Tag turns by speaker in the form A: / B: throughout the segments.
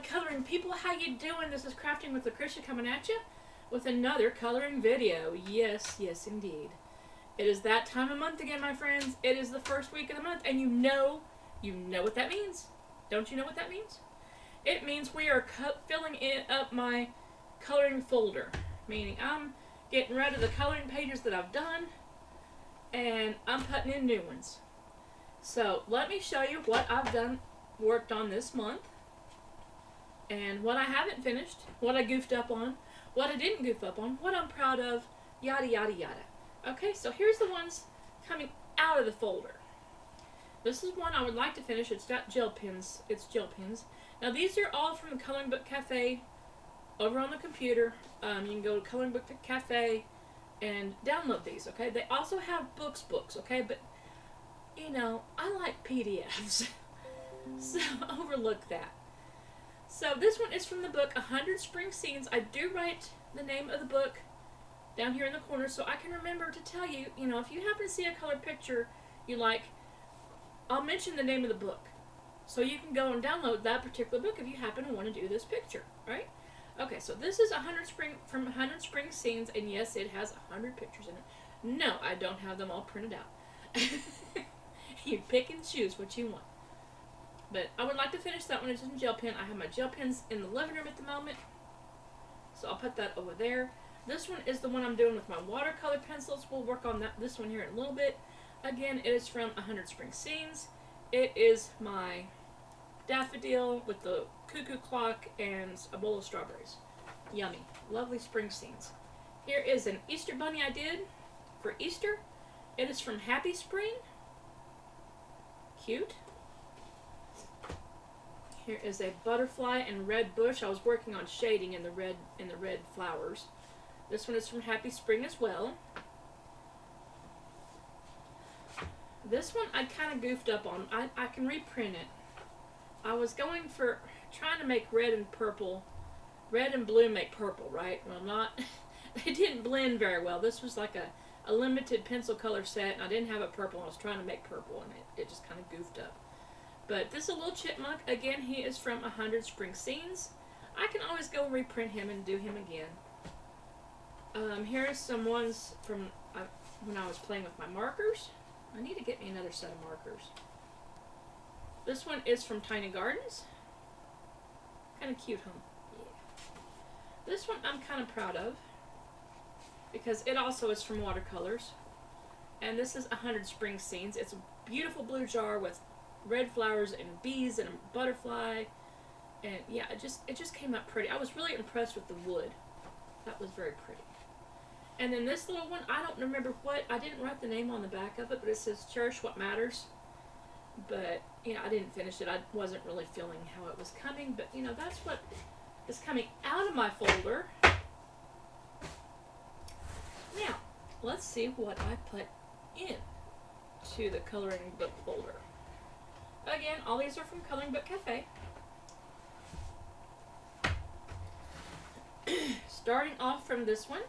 A: coloring people, how you doing? This is Crafting with Lucrecia coming at you with another coloring video. Yes, yes indeed. It is that time of month again, my friends. It is the first week of the month, and you know what that means. Don't you know what that means? It means we are filling up my coloring folder, meaning I'm getting rid of the coloring pages that I've done, and I'm putting in new ones. So let me show you what I've worked on this month, and what I haven't finished, what I goofed up on, what I didn't goof up on, what I'm proud of, yada yada yada. Okay, so here's the ones coming out of the folder. This is one I would like to finish. It's got gel pens. It's gel pens. Now these are all from the Coloring Book Cafe over on the computer. You can go to Coloring Book Cafe and download these, okay? They also have books, okay? But, you know, I like PDFs. So overlook that. So this one is from the book 100 Spring Scenes. I do write the name of the book down here in the corner so I can remember to tell you, you know, if you happen to see a colored picture you like, I'll mention the name of the book. So you can go and download that particular book if you happen to want to do this picture, right? Okay, so this is 100 Spring Scenes, and yes, it has 100 pictures in it. No, I don't have them all printed out. You pick and choose what you want. But I would like to finish that one. It's in gel pen. I have my gel pens in the living room at the moment, so I'll put that over there. This one is the one I'm doing with my watercolor pencils. We'll work on this one here in a little bit. Again, it is from 100 Spring Scenes. It is my daffodil with the cuckoo clock and a bowl of strawberries. Yummy. Lovely spring scenes. Here is an Easter bunny I did for Easter. It is from Happy Spring. Cute. Here is a butterfly and red bush. I was working on shading in the red flowers. This one is from Happy Spring as well. This one I kind of goofed up on. I can reprint it. I was going for trying to make red and purple. Red and blue make purple, right? Well, they didn't blend very well. This was like a limited pencil color set, and I didn't have a purple. I was trying to make purple, and it just kind of goofed up. But this is a little chipmunk. Again, he is from 100 Spring Scenes. I can always go reprint him and do him again. Here are some ones from when I was playing with my markers. I need to get me another set of markers. This one is from Tiny Gardens. Kind of cute, huh? Yeah. This one I'm kind of proud of because it also is from watercolors. And this is 100 Spring Scenes. It's a beautiful blue jar with red flowers and bees and a butterfly. And yeah, it just came out pretty. I was really impressed with the wood. That was very pretty. And then this little one, I don't remember I didn't write the name on the back of it, but it says Cherish What Matters. But, you know, I didn't finish it. I wasn't really feeling how it was coming, but, you know, that's what is coming out of my folder. Now, let's see what I put in to the coloring book folder. Again, all these are from Coloring Book Cafe. Starting off from this one,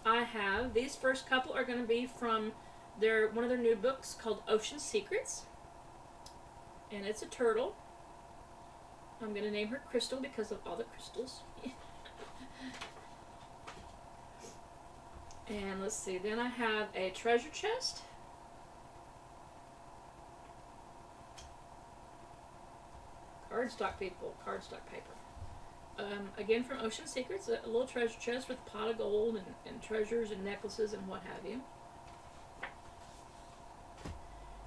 A: I have, these first couple are going to be from one of their new books called Ocean Secrets. And it's a turtle. I'm going to name her Crystal because of all the crystals. And let's see, then I have a treasure chest. Cardstock people, cardstock paper. Again from Ocean Secrets, a little treasure chest with a pot of gold and treasures and necklaces and what have you.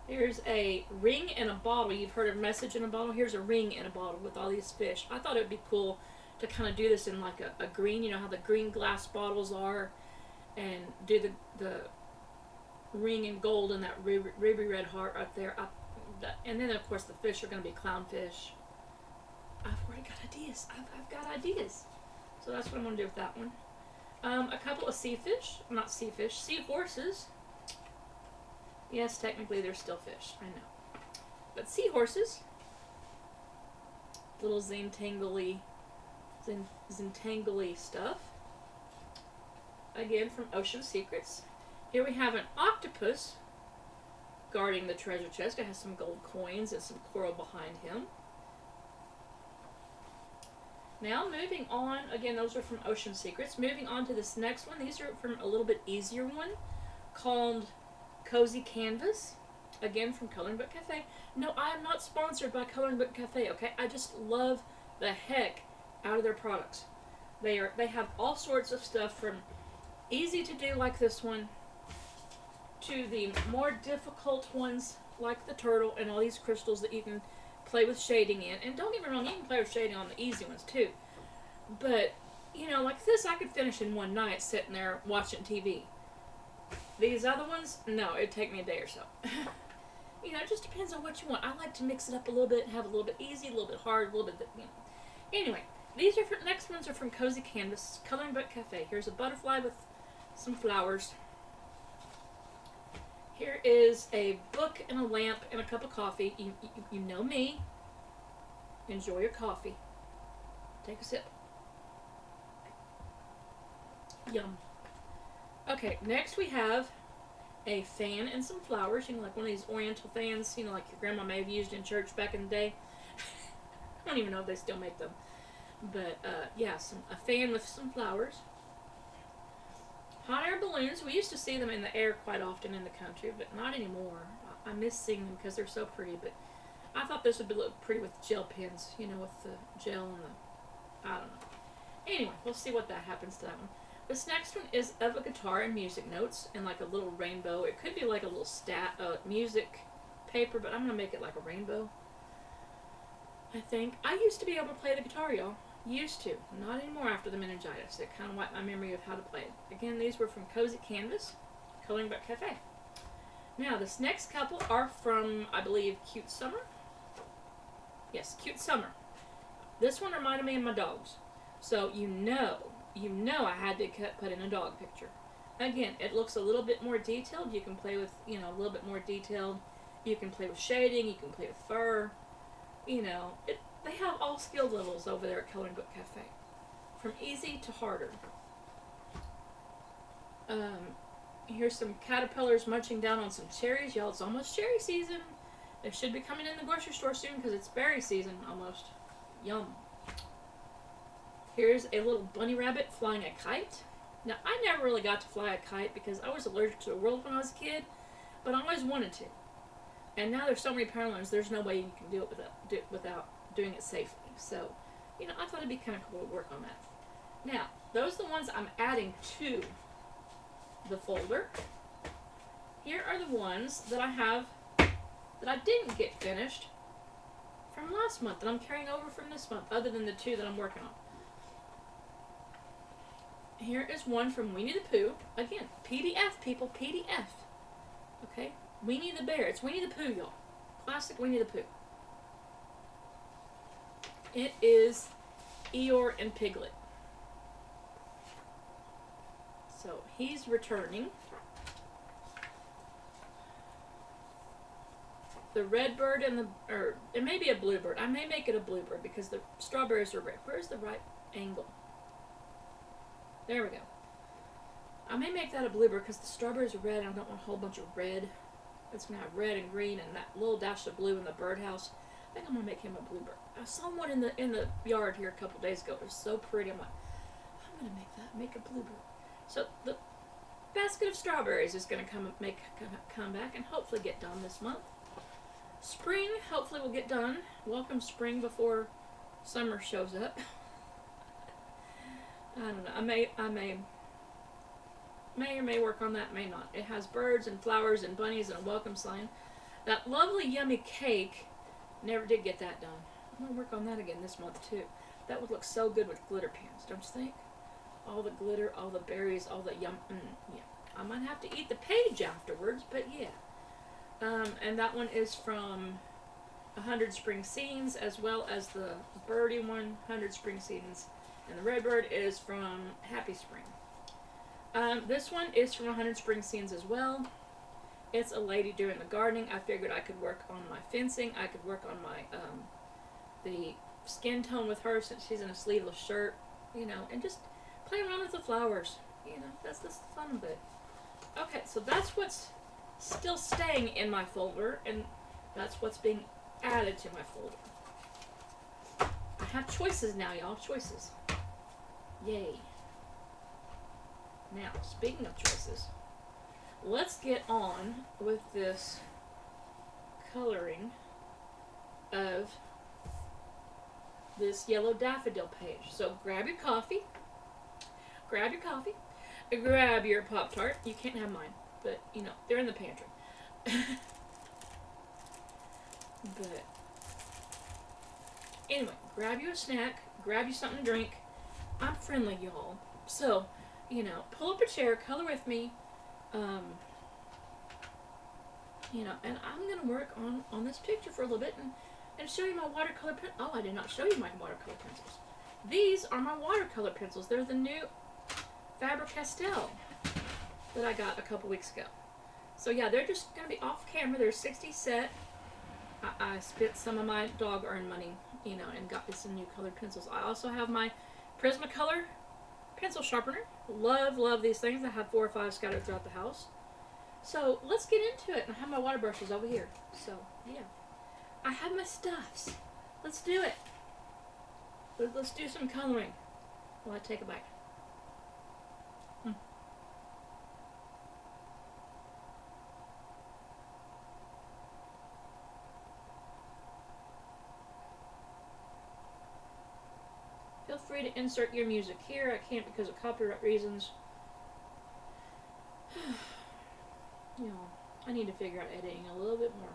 A: Here's a ring in a bottle. You've heard of message in a bottle. Here's a ring in a bottle with all these fish. I thought it would be cool to kind of do this in like a green, you know how the green glass bottles are, and do the ring in gold and that ruby red heart up there. And then of course the fish are going to be clownfish. I've already got ideas. I've got ideas. So that's what I'm going to do with that one. A couple of seahorses. Yes, technically they're still fish. I know. But seahorses. Little zentangly stuff. Again from Ocean Secrets. Here we have an octopus guarding the treasure chest. It has some gold coins and some coral behind him. Now moving on, again, those are from Ocean Secrets. Moving on to this next one. These are from a little bit easier one called Cozy Canvas. Again, from Coloring Book Cafe. No, I am not sponsored by Coloring Book Cafe, okay? I just love the heck out of their products. They have all sorts of stuff from easy to do like this one to the more difficult ones like the turtle and all these crystals that you can play with shading in. And don't get me wrong, you can play with shading on the easy ones too. But, you know, like this I could finish in one night sitting there watching TV. These other ones, no, it'd take me a day or so. You know, it just depends on what you want. I like to mix it up a little bit and have a little bit easy, a little bit hard, a little bit, you know. Anyway, these are next ones are from Cozy Canvas, Coloring Book Cafe. Here's a butterfly with some flowers. Here is a book and a lamp and a cup of coffee. You know me. Enjoy your coffee. Take a sip. Yum. Okay, next we have a fan and some flowers. You know, like one of these oriental fans, you know, like your grandma may have used in church back in the day. I don't even know if they still make them. But, yeah, a fan with some flowers. Hot air balloons. We used to see them in the air quite often in the country, but not anymore. I miss seeing them because they're so pretty, but I thought this would look pretty with gel pens, you know, with the gel and the, I don't know. Anyway, we'll see what that happens to that one. This next one is of a guitar and music notes and like a little rainbow. It could be like a little music paper, but I'm going to make it like a rainbow, I think. I used to be able to play the guitar, y'all. Used to. Not anymore after the meningitis. It kind of wiped my memory of how to play it. Again, these were from Cozy Canvas, Coloring Book Cafe. Now, this next couple are from, I believe, Cute Summer. Yes, Cute Summer. This one reminded me of my dogs. So, you know I had to put in a dog picture. Again, it looks a little bit more detailed. You can play with, you know, a little bit more detailed. You can play with shading. You can play with fur. You know, they have all skill levels over there at Coloring Book Cafe. From easy to harder. Here's some caterpillars munching down on some cherries. Y'all, it's almost cherry season. They should be coming in the grocery store soon because it's berry season almost. Yum. Here's a little bunny rabbit flying a kite. Now, I never really got to fly a kite because I was allergic to the world when I was a kid, but I always wanted to. And now there's so many power lines, there's no way you can do it without doing it safely. So, you know, I thought it'd be kind of cool to work on that. Now, those are the ones I'm adding to the folder. Here are the ones that I have that I didn't get finished from last month that I'm carrying over from this month, other than the two that I'm working on. Here is one from Winnie the Pooh. Again, PDF, people, PDF. Okay? Winnie the Bear. It's Winnie the Pooh, y'all. Classic Winnie the Pooh. It is Eeyore and Piglet. So, he's returning. The red bird and or it may be a bluebird. I may make it a bluebird because the strawberries are red. Where's the right angle? There we go. I may make that a bluebird because the strawberries are red and I don't want a whole bunch of red. It's going to have red and green and that little dash of blue in the birdhouse. I think I'm going to make him a bluebird. I saw one in the yard here a couple days ago. It was so pretty. I'm like, I'm going to make a bluebird. So the basket of strawberries is going to come back and hopefully get done this month. Spring, hopefully will get done. Welcome spring before summer shows up. I don't know. I may or may work on that, may not. It has birds and flowers and bunnies and a welcome sign. That lovely yummy cake, never did get that done. I'm going to work on that again this month too. That would look so good with glitter pens, don't you think? All the glitter, all the berries, all the yum. Yeah. I might have to eat the page afterwards, but yeah. And that one is from 100 Spring Scenes, as well as the birdie one, 100 Spring Scenes. And the red bird is from Happy Spring. This one is from 100 Spring Scenes as well. It's a lady doing the gardening. I figured I could work on my fencing. I could work on my the skin tone with her since she's in a sleeveless shirt, you know, and just play around with the flowers. You know, that's the fun of it. Okay, so that's what's still staying in my folder, and that's what's being added to my folder. I have choices now, y'all. Choices. Yay. Now, speaking of choices, let's get on with this coloring of this yellow daffodil page. So grab your coffee, grab your Pop-Tart. You can't have mine, but you know, they're in the pantry. But anyway, grab you a snack, grab you something to drink. I'm friendly, y'all. So, you know, pull up a chair, color with me. You know, and I'm going to work on this picture for a little bit and show you my watercolor pen. Oh, I did not show you my watercolor pencils. These are my watercolor pencils. They're the new Faber-Castell that I got a couple weeks ago. So yeah, they're just going to be off camera. They're 60 set. I spent some of my dog-earned money, you know, and got me some new colored pencils. I also have my Prismacolor pencil sharpener. Love these things. I have 4 or 5 scattered throughout the house. So let's get into it. I have my water brushes over here. So yeah, I have my stuffs. Let's do it. Let's do some coloring while I take a bite. Feel free to insert your music here. I can't because of copyright reasons. You know, I need to figure out editing a little bit more.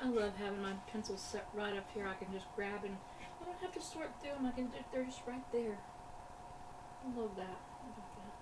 A: I love having my pencils set right up here. I can just grab and I don't have to sort through them. They're just right there. I love that. I love that.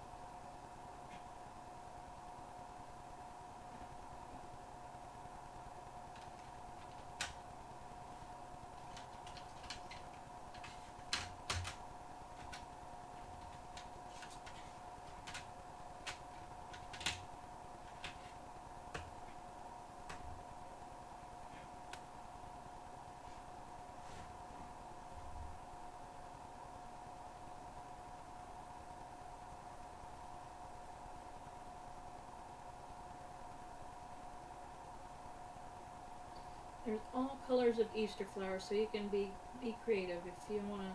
A: There's all colors of Easter flowers, so you can be creative if you want to.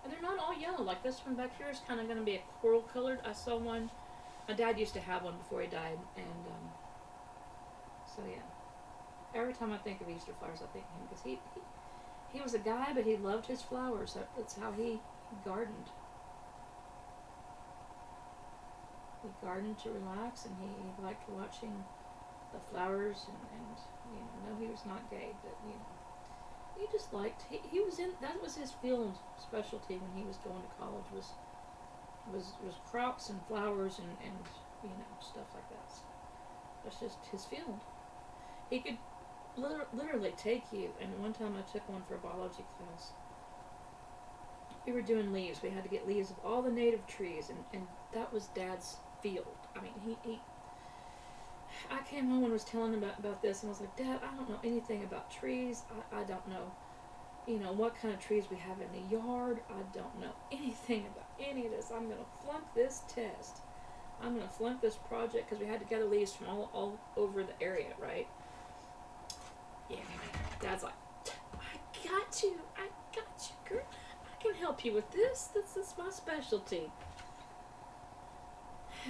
A: And they're not all yellow. Like this one back here is kind of going to be a coral colored. I saw one. My dad used to have one before he died, and so yeah. Every time I think of Easter flowers, I think of him because he was a guy, but he loved his flowers. That's how he gardened. He gardened to relax, and he liked watching the flowers, and you know, no, he was not gay, but you know, he just liked. He was in. That was his field specialty when he was going to college. Was crops and flowers and you know, stuff like that. So that's just his field. He could literally take you. And one time I took one for a biology class. We were doing leaves. We had to get leaves of all the native trees, and that was Dad's field. I mean, he I came home and was telling him about this, and I was like, Dad, I don't know anything about trees. I don't know, you know, what kind of trees we have in the yard. I don't know anything about any of this. I'm going to flunk this test. I'm going to flunk this project because we had to gather leaves from all over the area, right? Yeah. Dad's like, I got you, girl. I can help you with this. This is my specialty.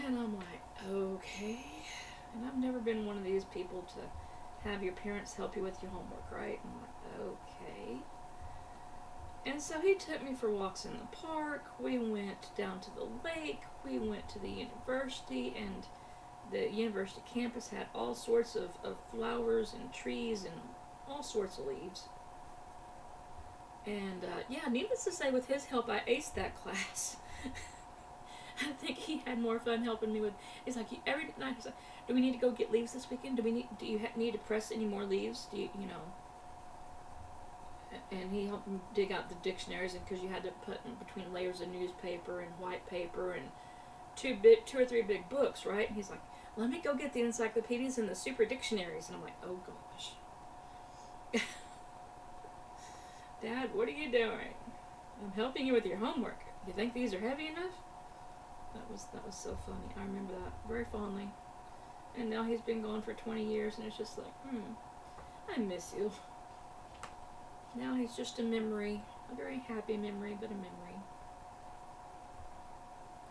A: And I'm like, okay. And I've never been one of these people to have your parents help you with your homework, right? I'm like, okay. And so he took me for walks in the park. We went down to the lake. We went to the university, and the university campus had all sorts of flowers and trees and all sorts of leaves. And yeah, needless to say, with his help, I aced that class. I think he had more fun helping me with. He's like, every night he's like, do we need to go get leaves this weekend? Do you need to press any more leaves? Do you know? And he helped me dig out the dictionaries, and because you had to put in between layers of newspaper and white paper and two or three big books, right? And he's like, let me go get the encyclopedias and the super dictionaries. And I'm like, oh gosh. Dad, what are you doing? I'm helping you with your homework. You think these are heavy enough? That was so funny. I remember that very fondly. And now he's been gone for 20 years, and it's just like, I miss you. Now he's just a memory, a very happy memory, but a memory.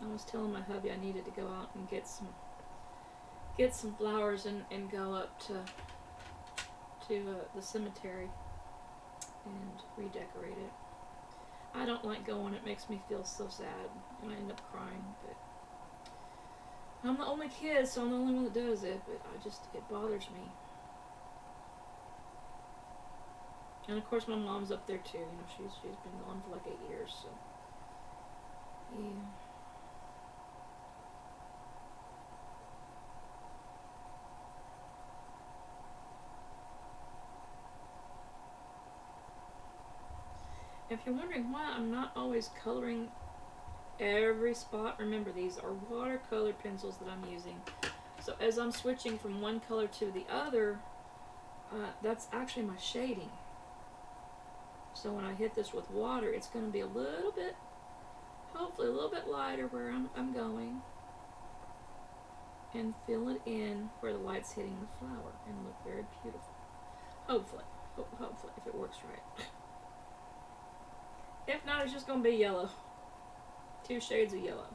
A: I was telling my hubby I needed to go out and get some flowers and go up to the cemetery and redecorate it. I don't like going. It makes me feel so sad, and I end up crying. But I'm the only kid, so I'm the only one that does it. But it bothers me. And of course, my mom's up there too. You know, she's been gone for like 8 years. So yeah. If you're wondering why I'm not always coloring every spot, remember these are watercolor pencils that I'm using. So as I'm switching from one color to the other, that's actually my shading. So when I hit this with water, it's going to be a little bit, hopefully a little bit lighter where I'm going. And fill it in where the light's hitting the flower and look very beautiful. Hopefully. Hopefully, if it works right. If not, it's just going to be yellow. 2 shades of yellow.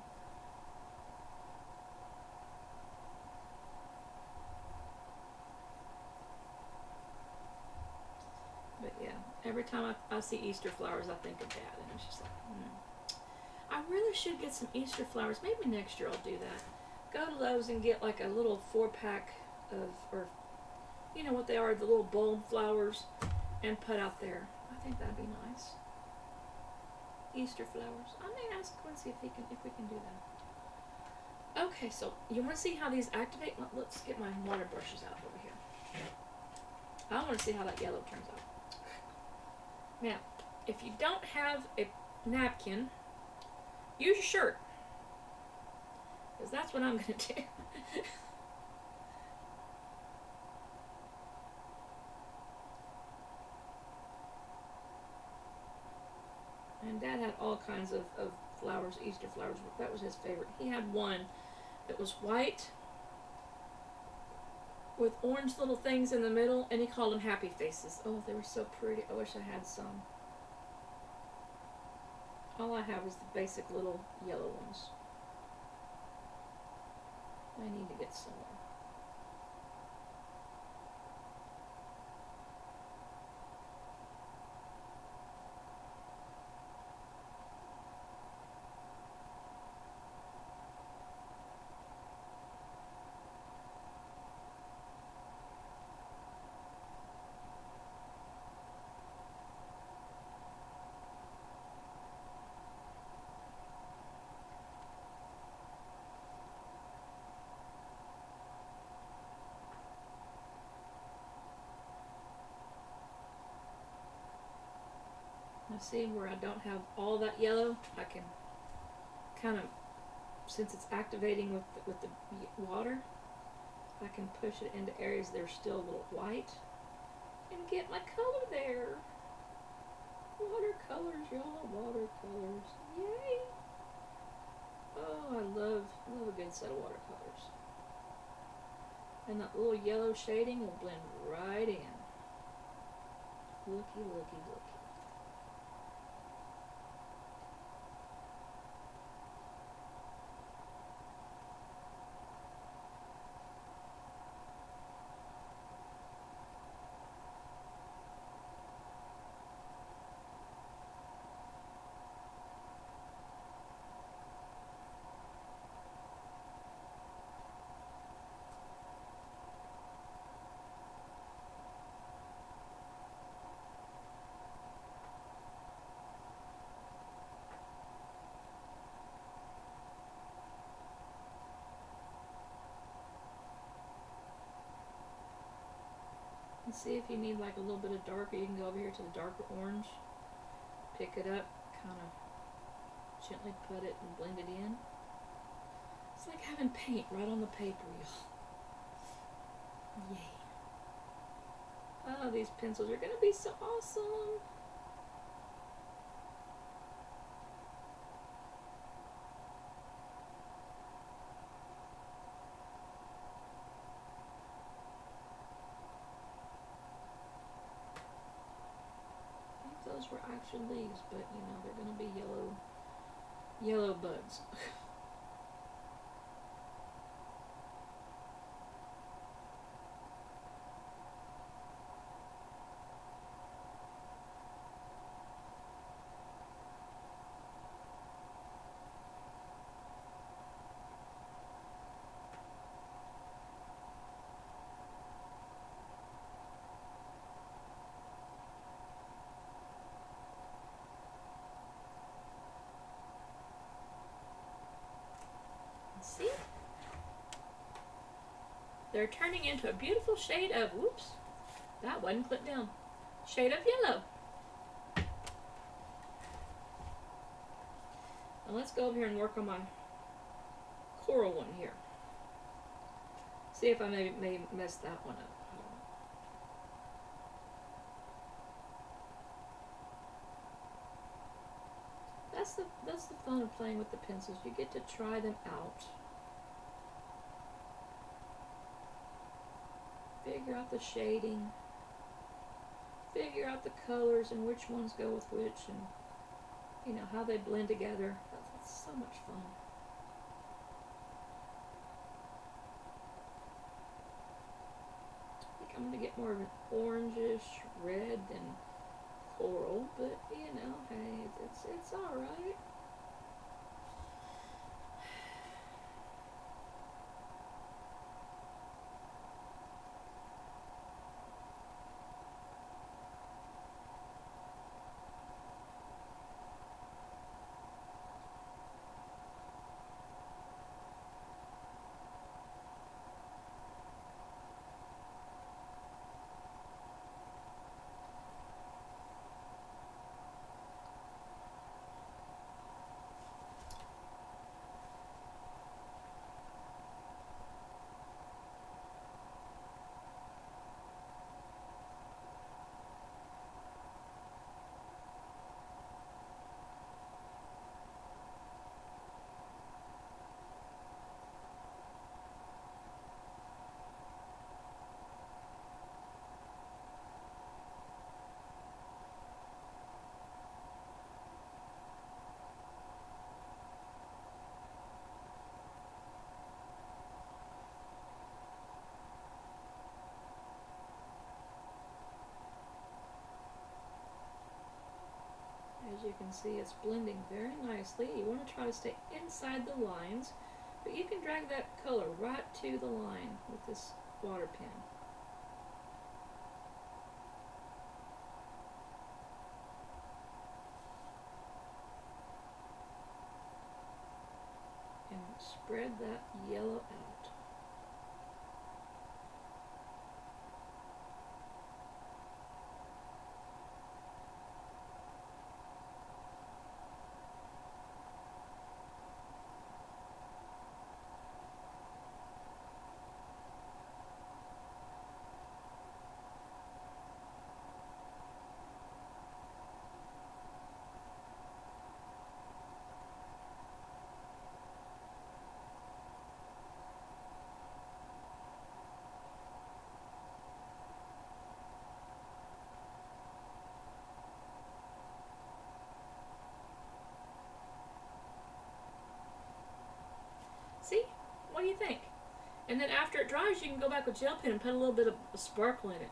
A: But yeah, every time I see Easter flowers, I think of Dad, and it's just like, I really should get some Easter flowers. Maybe next year I'll do that. Go to Lowe's and get like a little 4-pack of, or you know what they are, the little bulb flowers, and put out there. I think that'd be nice. Easter flowers. I may ask Quincy if we can do that. Okay, so you want to see how these activate? Let's get my water brushes out over here. I want to see how that yellow turns out. Now, if you don't have a napkin, use your shirt, because that's what I'm going to do. And Dad had all kinds of flowers, Easter flowers. That was his favorite. He had one that was white with orange little things in the middle, and he called them happy faces. Oh, they were so pretty. I wish I had some. All I have is the basic little yellow ones. I need to get some more. Now see where I don't have all that yellow, I can kind of, since it's activating with the water, I can push it into areas that are still a little white and get my color there. Watercolors, y'all, watercolors. Yay! Oh, I love a good set of watercolors. And that little yellow shading will blend right in. Looky, looky, looky. And see if you need like a little bit of darker, you can go over here to the darker orange, pick it up, kind of gently put it and blend it in. It's like having paint right on the paper, y'all. Yay. Oh, these pencils are going to be so awesome. Those were actual leaves, but you know, they're going to be yellow buds. See? They're turning into a beautiful shade of, whoops, that wasn't clipped down, shade of yellow. Now let's go over here and work on my coral one here. See if I may mess that one up. That's the fun of playing with the pencils. You get to try them out. Figure out the shading. Figure out the colors and which ones go with which, and you know how they blend together. That's so much fun. I think I'm gonna get more of an orangish red than coral, but you know, hey, it's all right. you can see, it's blending very nicely. You want to try to stay inside the lines, but you can drag that color right to the line with this water pen. And spread that yellow out. See? What do you think? And then after it dries, you can go back with gel pen and put a little bit of a sparkle in it.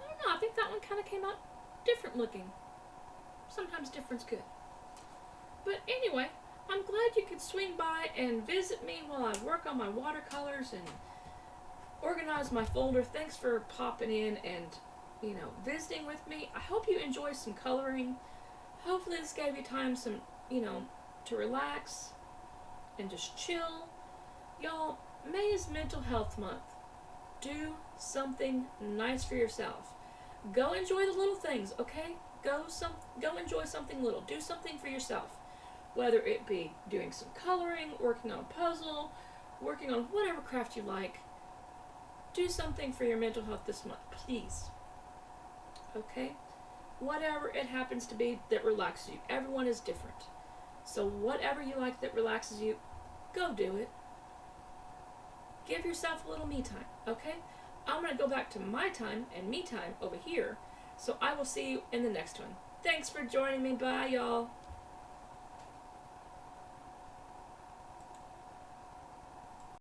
A: I don't know, I think that one kind of came out different looking. Sometimes different's good. But anyway, I'm glad you could swing by and visit me while I work on my watercolors and organize my folder. Thanks for popping in and, visiting with me. I hope you enjoy some coloring. Hopefully this gave you time to relax and just chill. Y'all, May is Mental Health Month. Do something nice for yourself. Go enjoy the little things, okay? Go enjoy something little. Do something for yourself. Whether it be doing some coloring, working on a puzzle, working on whatever craft you like. Do something for your mental health this month, please. Okay? Whatever it happens to be that relaxes you. Everyone is different. So whatever you like that relaxes you, go do it. Give yourself a little me time, okay? I'm going to go back to my time and me time over here. So I will see you in the next one. Thanks for joining me. Bye, y'all.